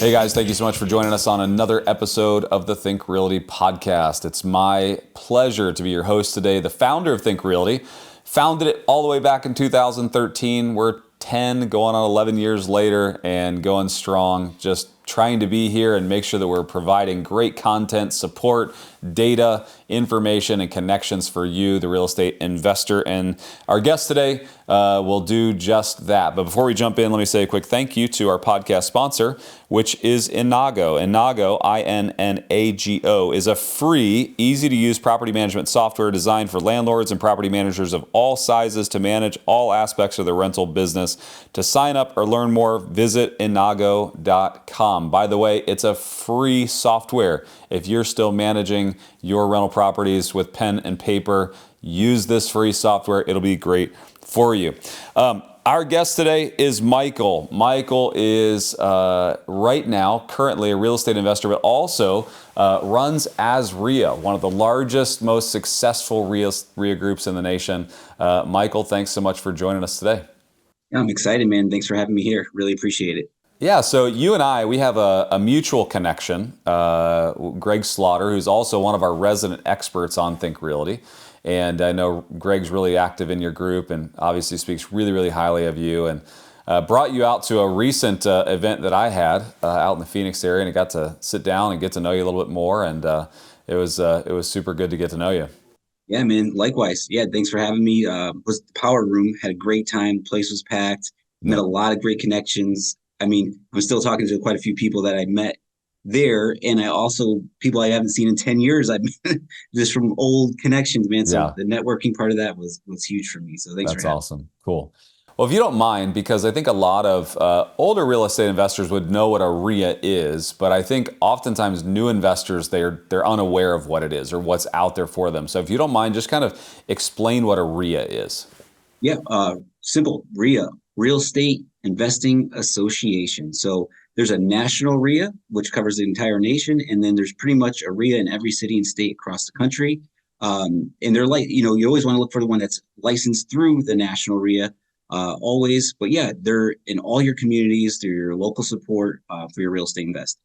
Hey guys, thank you so much for joining us on another episode of the Think Realty podcast. It's my pleasure to be your host today, the founder of Think Realty. Founded it all the way back in 2013. We're 10, going on 11 years later and going strong, just trying to be here and make sure that we're providing great content, support, data, information, and connections for you, the real estate investor. And our guest today will do just that. But before we jump in, let me say a quick thank you to our podcast sponsor, which is Inago. Inago, I-N-N-A-G-O, is a free, easy-to-use property management software designed for landlords and property managers of all sizes to manage all aspects of their rental business. To sign up or learn more, visit inago.com. By the way, it's a free software. If you're still managing your rental properties with pen and paper, use this free software. It'll be great for you. Our guest today is Michael. Michael is right now currently a real estate investor, but also runs AZREIA, one of the largest, most successful REIA groups in the nation. Michael, thanks so much for joining us today. Yeah, I'm excited, man. Thanks for having me here. Really appreciate it. Yeah, so you and I, we have a mutual connection, Greg Slaughter, who's also one of our resident experts on Think Realty. And I know Greg's really active in your group and obviously speaks really, really highly of you, and brought you out to a recent event that I had out in the Phoenix area, and I got to sit down and get to know you a little bit more, and it was super good to get to know you. Yeah, man. Likewise. Yeah, thanks for having me. Was the Power Room, had a great time. Place was packed. Met a lot of great connections. I mean, I'm still talking to quite a few people that I met there, and I also people I haven't seen in 10 years. I've just from old connections, man. So the networking part of that was huge for me. So thanks for having me. That's awesome. Cool. Well, if you don't mind, because I think a lot of older real estate investors would know what a REIA is, but I think oftentimes new investors, they're unaware of what it is or what's out there for them. So if you don't mind, just kind of explain what a REIA is. Yeah, simple. REIA, Real Estate Investing Association. So there's a national REIA, which covers the entire nation, and then there's pretty much a REIA in every city and state across the country. And they're like, you always want to look for the one that's licensed through the national REIA, always. But yeah, they're in all your communities through your local support for your real estate investing.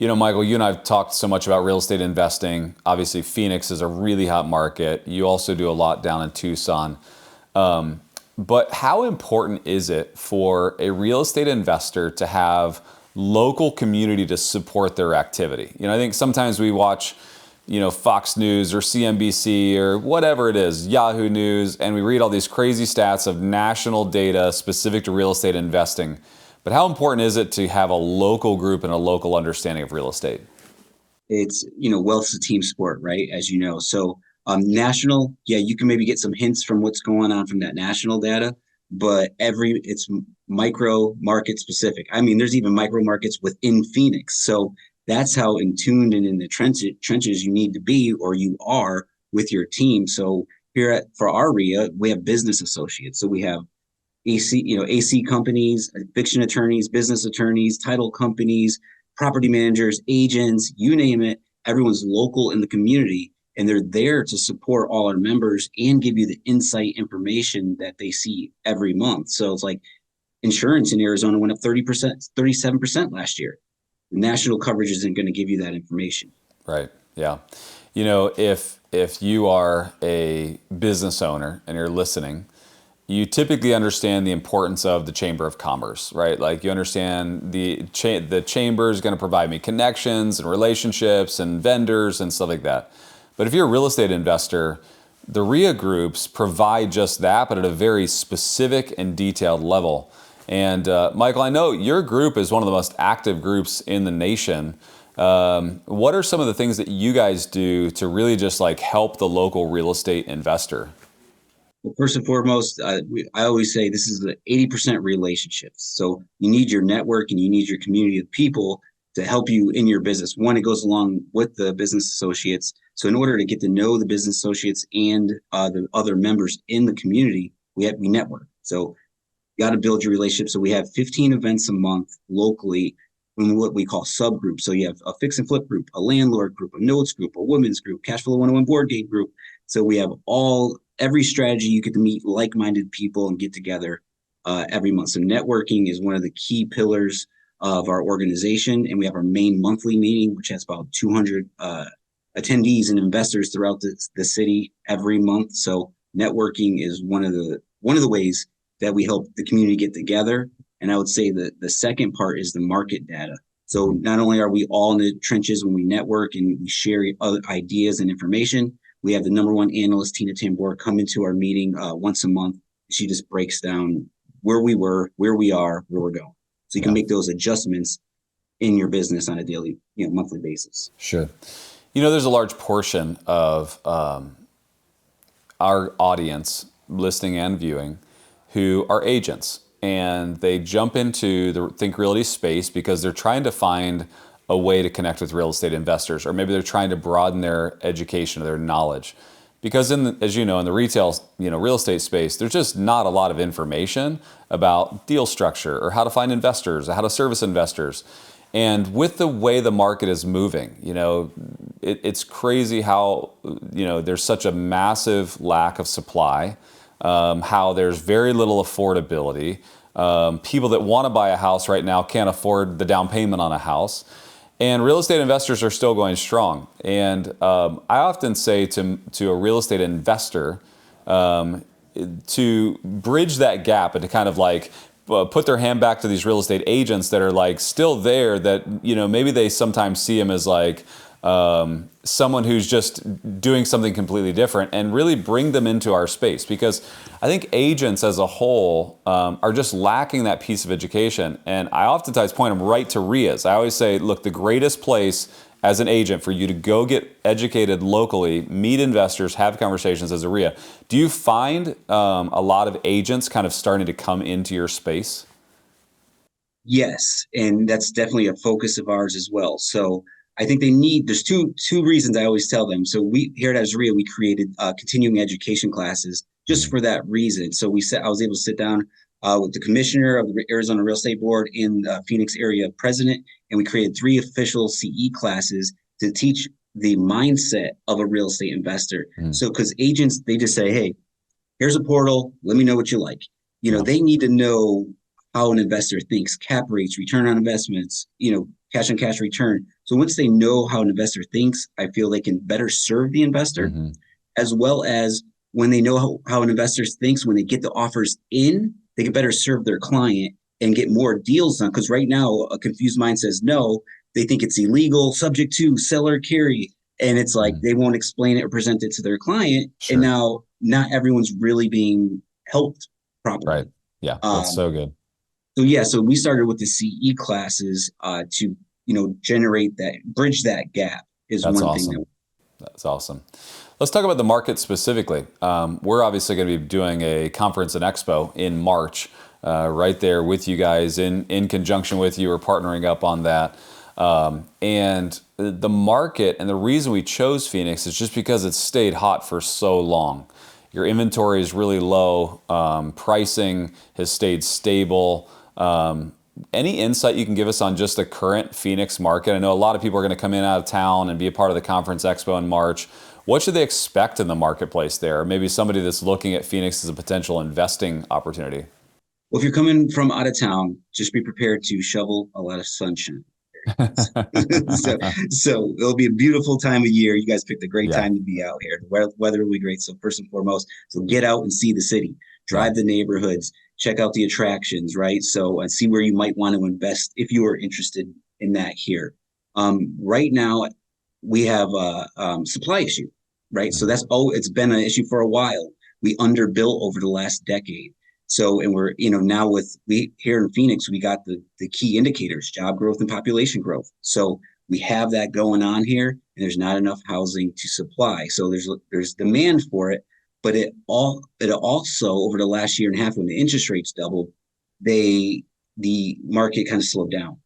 Michael, you and I have talked so much about real estate investing. Obviously, Phoenix is a really hot market. You also do a lot down in Tucson. But how important is it for a real estate investor to have local community to support their activity? I think sometimes we watch, Fox News or CNBC or whatever it is, Yahoo News, and we read all these crazy stats of national data specific to real estate investing. But how important is it to have a local group and a local understanding of real estate? It's, wealth's a team sport, right? As you know. So national, yeah, you can maybe get some hints from what's going on from that national data, but it's micro market specific. I mean, there's even micro markets within Phoenix. So that's how in tuned and in the trenches you need to be, or you are, with your team. So here for our REIA, we have business associates. So we have AC companies, eviction attorneys, business attorneys, title companies, property managers, agents, you name it. Everyone's local in the community, and they're there to support all our members and give you the insight information that they see every month. So it's like insurance in Arizona went up 30%, 37% last year. National coverage isn't going to give you that information. Right. Yeah. If you are a business owner and you're listening, you typically understand the importance of the Chamber of Commerce, right? Like you understand the chamber is going to provide me connections and relationships and vendors and stuff like that. But if you're a real estate investor, the REIA groups provide just that, but at a very specific and detailed level. And Michael, I know your group is one of the most active groups in the nation. What are some of the things that you guys do to really just help the local real estate investor? Well, first and foremost, I always say this is the 80% relationships. So you need your network and you need your community of people to help you in your business. One, it goes along with the business associates. So in order to get to know the business associates and the other members in the community, we network. So you got to build your relationship. So we have 15 events a month locally in what we call subgroups. So you have a fix and flip group, a landlord group, a notes group, a women's group, cash flow 101 board game group. So we have every strategy. You get to meet like-minded people and get together every month. So networking is one of the key pillars of our organization. And we have our main monthly meeting, which has about 200 attendees and investors throughout the city every month. So networking is one of the ways that we help the community get together. And I would say that the second part is the market data. So not only are we all in the trenches when we network and we share other ideas and information, we have the number one analyst, Tina Tambor, come into our meeting once a month. She just breaks down where we were, where we are, where we're going. So you can make those adjustments in your business on a daily, monthly basis. Sure. There's a large portion of our audience, listening and viewing, who are agents. And they jump into the Think Realty space because they're trying to find a way to connect with real estate investors, or maybe they're trying to broaden their education or their knowledge. Because as you know, in the retail, real estate space, there's just not a lot of information about deal structure or how to find investors, or how to service investors. And with the way the market is moving, it's crazy how, there's such a massive lack of supply. How there's very little affordability. People that want to buy a house right now can't afford the down payment on a house. And real estate investors are still going strong. And I often say to a real estate investor to bridge that gap and to kind of like put their hand back to these real estate agents that are like still there, that, maybe they sometimes see them as like, someone who's just doing something completely different, and really bring them into our space, because I think agents as a whole are just lacking that piece of education. And I oftentimes point them right to REIAs. I always say, look, the greatest place as an agent for you to go get educated locally, meet investors, have conversations as a REIA. Do you find a lot of agents kind of starting to come into your space? Yes, and that's definitely a focus of ours as well. So I think there's two reasons I always tell them. So we here at AZREIA, we created continuing education classes just for that reason. So I was able to sit down with the commissioner of the Arizona Real Estate Board and Phoenix area president, and we created 3 official CE classes to teach the mindset of a real estate investor. So because agents, they just say, hey, here's a portal, let me know what you like. They need to know how an investor thinks, cap rates, return on investments, cash on cash return. So once they know how an investor thinks, I feel they can better serve the investor, as well as when they know how an investor thinks, when they get the offers in, they can better serve their client and get more deals done. Because right now, a confused mind says no, they think it's illegal, subject to seller carry. And it's like they won't explain it or present it to their client. Sure. And now not everyone's really being helped properly. Right. Yeah, that's so good. So we started with the CE classes to generate that, bridge that gap is That's one awesome. thing. That's awesome. Let's talk about the market specifically. We're obviously going to be doing a conference and expo in March, right there with you guys in conjunction with you. We're partnering up on that. And the market, and the reason we chose Phoenix is just because it's stayed hot for so long. Your inventory is really low. Pricing has stayed stable. Any insight you can give us on just the current Phoenix market? I know a lot of people are going to come in out of town and be a part of the conference expo in March. What should they expect in the marketplace there? Or maybe somebody that's looking at Phoenix as a potential investing opportunity. Well, if you're coming from out of town, just be prepared to shovel a lot of sunshine. so it'll be a beautiful time of year. You guys picked a great time to be out here. The weather will be great. So first and foremost, so get out and see the city, drive the neighborhoods, check out the attractions, right? So and see where you might want to invest if you are interested in that here. Right now, we have a supply issue, right? So it's been an issue for a while. We underbuilt over the last decade. So, and we're, now we here in Phoenix, we got the key indicators, job growth and population growth. So we have that going on here, and there's not enough housing to supply. So there's demand for it, but it also over the last year and a half, when the interest rates doubled, the market kind of slowed down.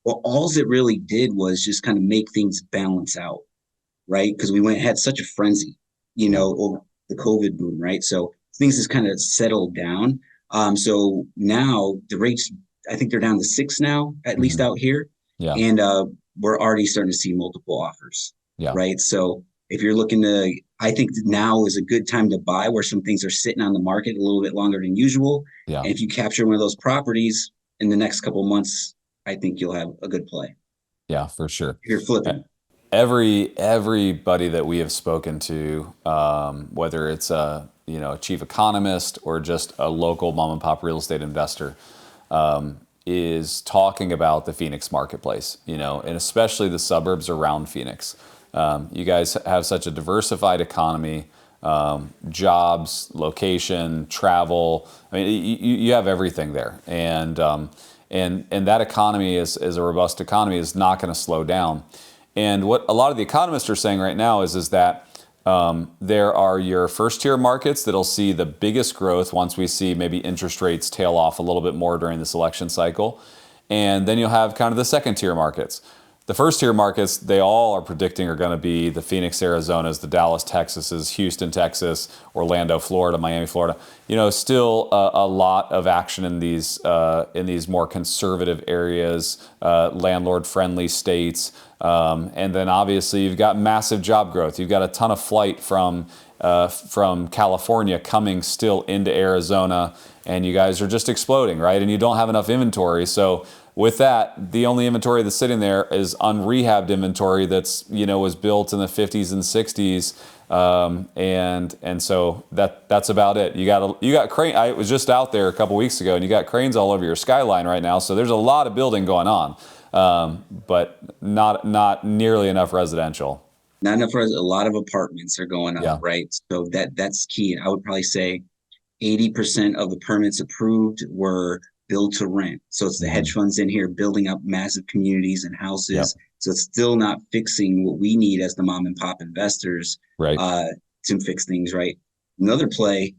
Well, all it really did was just kind of make things balance out, right? Because we had such a frenzy, over the COVID boom, right? So things has kind of settled down. So now the rates, I think they're down to 6 now, at least out here. Yeah. And we're already starting to see multiple offers. Yeah. Right. So if you're looking I think now is a good time to buy, where some things are sitting on the market a little bit longer than usual. Yeah. And if you capture one of those properties in the next couple of months, I think you'll have a good play Yeah, for sure. if you're flipping. Everybody that we have spoken to, whether it's a chief economist or just a local mom and pop real estate investor, is talking about the Phoenix marketplace, and especially the suburbs around Phoenix. You guys have such a diversified economy, jobs, location, travel. I mean, you have everything there, and that economy is a robust economy, is not going to slow down. And what a lot of the economists are saying right now is that there are your first tier markets that'll see the biggest growth once we see maybe interest rates tail off a little bit more during this election cycle. And then you'll have kind of the second tier markets. The first tier markets, they all are predicting are going to be the Phoenix, Arizonas, the Dallas, Texases, Houston, Texas, Orlando, Florida, Miami, Florida. Still a lot of action in these more conservative areas, landlord-friendly states. And then obviously you've got massive job growth. You've got a ton of flight from California coming still into Arizona, and you guys are just exploding, right? And you don't have enough inventory. So with that, the only inventory that's sitting there is unrehabbed inventory that's was built in the 50s and 60s, and so that's about it. You got crane. I was just out there a couple weeks ago, and you got cranes all over your skyline right now. So there's a lot of building going on, but not nearly enough residential. Not enough. A lot of apartments are going up, Yeah. right? So that's key. And I would probably say 80% of the permits approved were build to rent. So it's the hedge funds in here building up massive communities and Yep. houses. So it's still not fixing what we need as the mom and pop investors Right. to fix things, right? Another play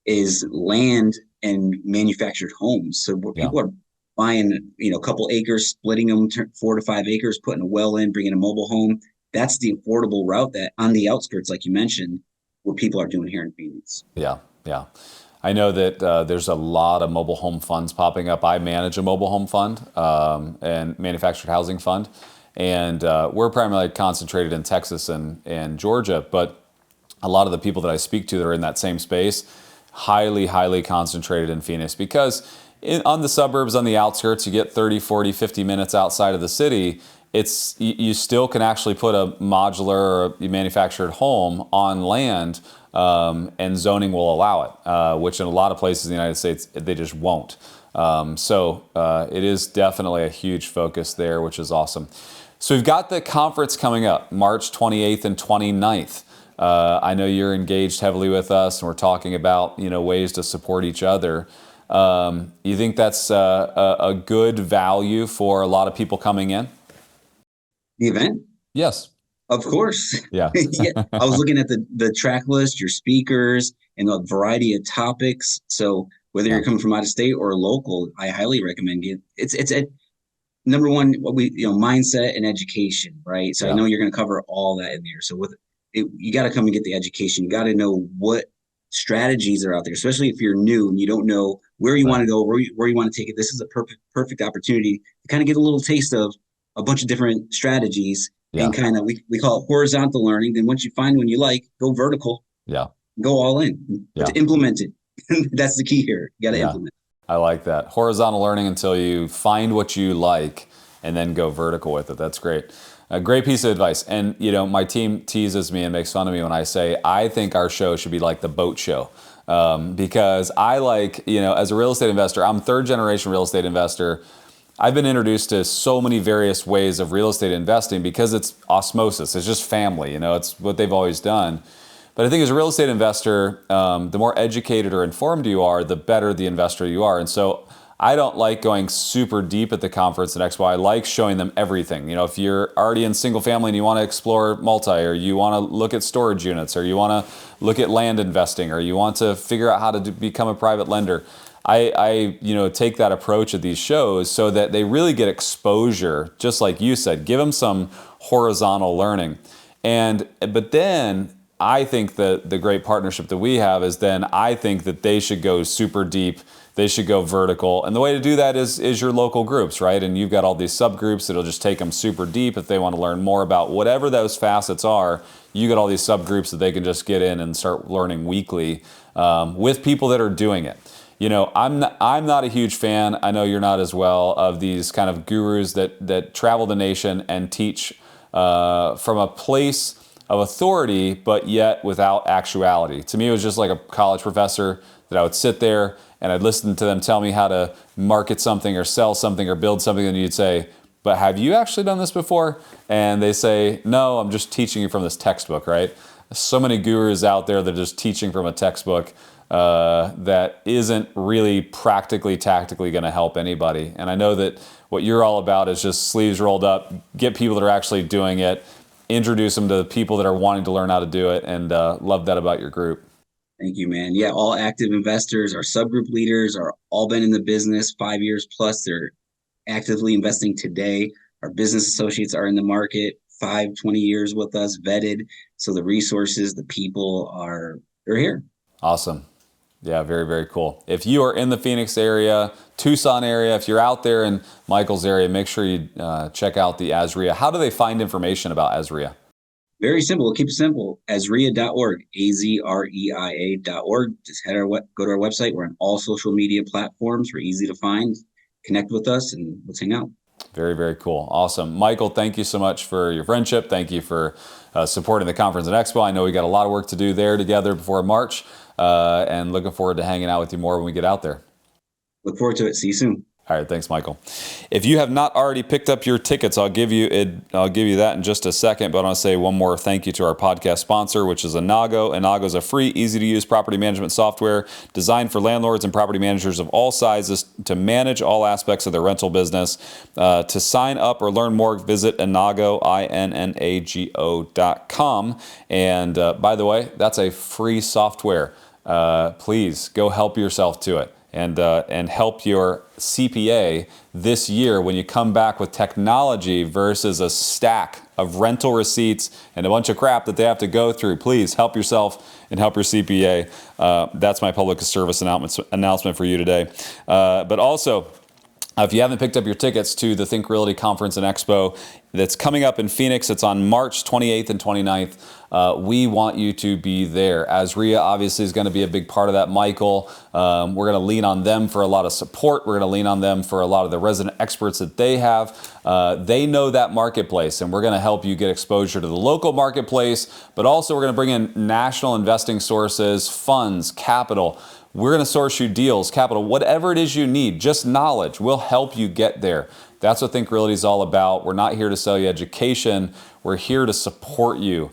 is land and manufactured homes. So where Yeah. people are buying, a couple acres, splitting them 4 to 5 acres, putting a well in, bringing a mobile home. That's the affordable route that on the outskirts, like you mentioned, what people are doing here in Phoenix. Yeah. Yeah. I know that there's a lot of mobile home funds popping up. I manage a mobile home fund and manufactured housing fund, and we're primarily concentrated in Texas and Georgia. But a lot of the people that I speak to that are in that same space, highly, highly concentrated in Phoenix, because on the suburbs, on the outskirts, you get 30, 40, 50 minutes outside of the city. You still can actually put a modular or a manufactured home on land, and zoning will allow it, which in a lot of places in the United States, they just won't. So it is definitely a huge focus there, which is awesome. So we've got the conference coming up, March 28th and 29th. I know you're engaged heavily with us, and we're talking about ways to support each other. You think that's a good value for a lot of people coming in? The event? Yes. Of course. Yeah. Yeah. I was looking at the track list, your speakers, and a variety of topics. So whether Yeah. you're coming from out of state or local, I highly recommend it. It's a number one, what we mindset and education, right? So I Yeah. know you're going to cover all that in there. So with it, you got to come and get the education. You got to know what strategies are out there, especially if you're new and you don't know where you want to go, where you want to take it. This is a perfect opportunity to kind of get a little taste of a bunch of different strategies, Yeah. and kind of we call it horizontal learning. Then once you find one you like, go vertical, Yeah. go all in, but Yeah. to implement it. That's the key here. You got to Yeah. implement. I like that. Horizontal learning until you find what you like and then go vertical with it. That's great. A great piece of advice. And, my team teases me and makes fun of me when I say, I think our show should be like the boat show. Because I like, as a real estate investor, I'm third generation real estate investor. I've been introduced to so many various ways of real estate investing because it's osmosis. It's just family, it's what they've always done. But I think as a real estate investor, the more educated or informed you are, the better the investor you are. And so I don't like going super deep at the conference at Expo. I like showing them everything. If you're already in single family and you want to explore multi, or you want to look at storage units, or you want to look at land investing, or you want to figure out how to become a private lender, I take that approach at these shows so that they really get exposure, just like you said, give them some horizontal learning. But then I think that the great partnership that we have is then I think that they should go super deep. They should go vertical. And the way to do that is your local groups, right? And you've got all these subgroups that'll just take them super deep if they want to learn more about whatever those facets are. You got all these subgroups that they can just get in and start learning weekly with people that are doing it. I'm not a huge fan, I know you're not as well, of these kind of gurus that travel the nation and teach from a place of authority, but yet without actuality. To me, it was just like a college professor that I would sit there and I'd listen to them tell me how to market something or sell something or build something, and you'd say, but have you actually done this before? And they say, no, I'm just teaching you from this textbook, right? So many gurus out there that are just teaching from a textbook that isn't really practically, tactically going to help anybody. And I know that what you're all about is just sleeves rolled up, get people that are actually doing it, introduce them to the people that are wanting to learn how to do it, and love that about your group. Thank you, man. Yeah, all active investors, our subgroup leaders are all been in the business 5 years plus. They're actively investing today. Our business associates are in the market 20 years with us, vetted. So the resources, the people are here. Awesome. Yeah, very, very cool. If you are in the Phoenix area, Tucson area, if you're out there in Michael's area, make sure you check out the AZREIA. How do they find information about AZREIA? Very simple. We'll keep it simple. AZREIA.org, AZREIA.org. Just go to our website. We're on all social media platforms. We're easy to find. Connect with us and let's hang out. Very, very cool. Awesome. Michael, thank you so much for your friendship. Thank you for supporting the conference and Expo. I know we got a lot of work to do there together before March, and looking forward to hanging out with you more when we get out there. Look forward to it. See you soon. All right, thanks, Michael. If you have not already picked up your tickets, I'll give you that in just a second, but I want to say one more thank you to our podcast sponsor, which is Inago. Inago is a free, easy-to-use property management software designed for landlords and property managers of all sizes to manage all aspects of their rental business. To sign up or learn more, visit Inago, INNAGO.com. And by the way, that's a free software. Please go help yourself to it. And help your CPA this year when you come back with technology versus a stack of rental receipts and a bunch of crap that they have to go through. Please help yourself and help your CPA. That's my public service announcement for you today. But also, if you haven't picked up your tickets to the Think Realty Conference and Expo that's coming up in Phoenix, it's on March 28th and 29th. We want you to be there. AZREIA obviously is going to be a big part of that. Michael, we're going to lean on them for a lot of support. We're going to lean on them for a lot of the resident experts that they have. They know that marketplace, and we're going to help you get exposure to the local marketplace, but also we're going to bring in national investing sources, funds, capital. We're going to source you deals, capital, whatever it is you need, just knowledge. We'll help you get there. That's what Think Realty is all about. We're not here to sell you education. We're here to support you.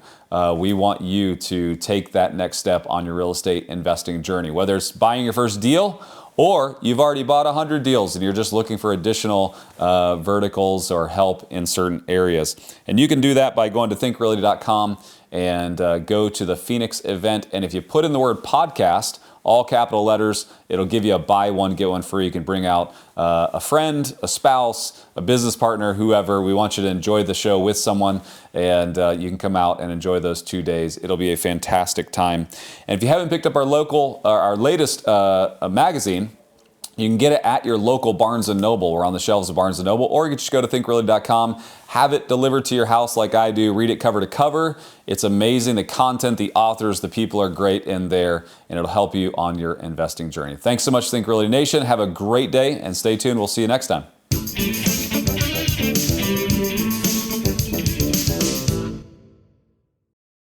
We want you to take that next step on your real estate investing journey, whether it's buying your first deal or you've already bought 100 deals and you're just looking for additional verticals or help in certain areas. And you can do that by going to thinkrealty.com and go to the Phoenix event. And if you put in the word podcast, all capital letters, it'll give you a buy one, get one free. You can bring out a friend, a spouse, a business partner, whoever. We want you to enjoy the show with someone, and you can come out and enjoy those 2 days. It'll be a fantastic time. And if you haven't picked up our latest magazine, you can get it at your local Barnes & Noble. We're on the shelves of Barnes & Noble, or you can just go to thinkrealty.com, have it delivered to your house like I do, read it cover to cover. It's amazing. The content, the authors, the people are great in there, and it'll help you on your investing journey. Thanks so much, Think Realty Nation. Have a great day, and stay tuned. We'll see you next time.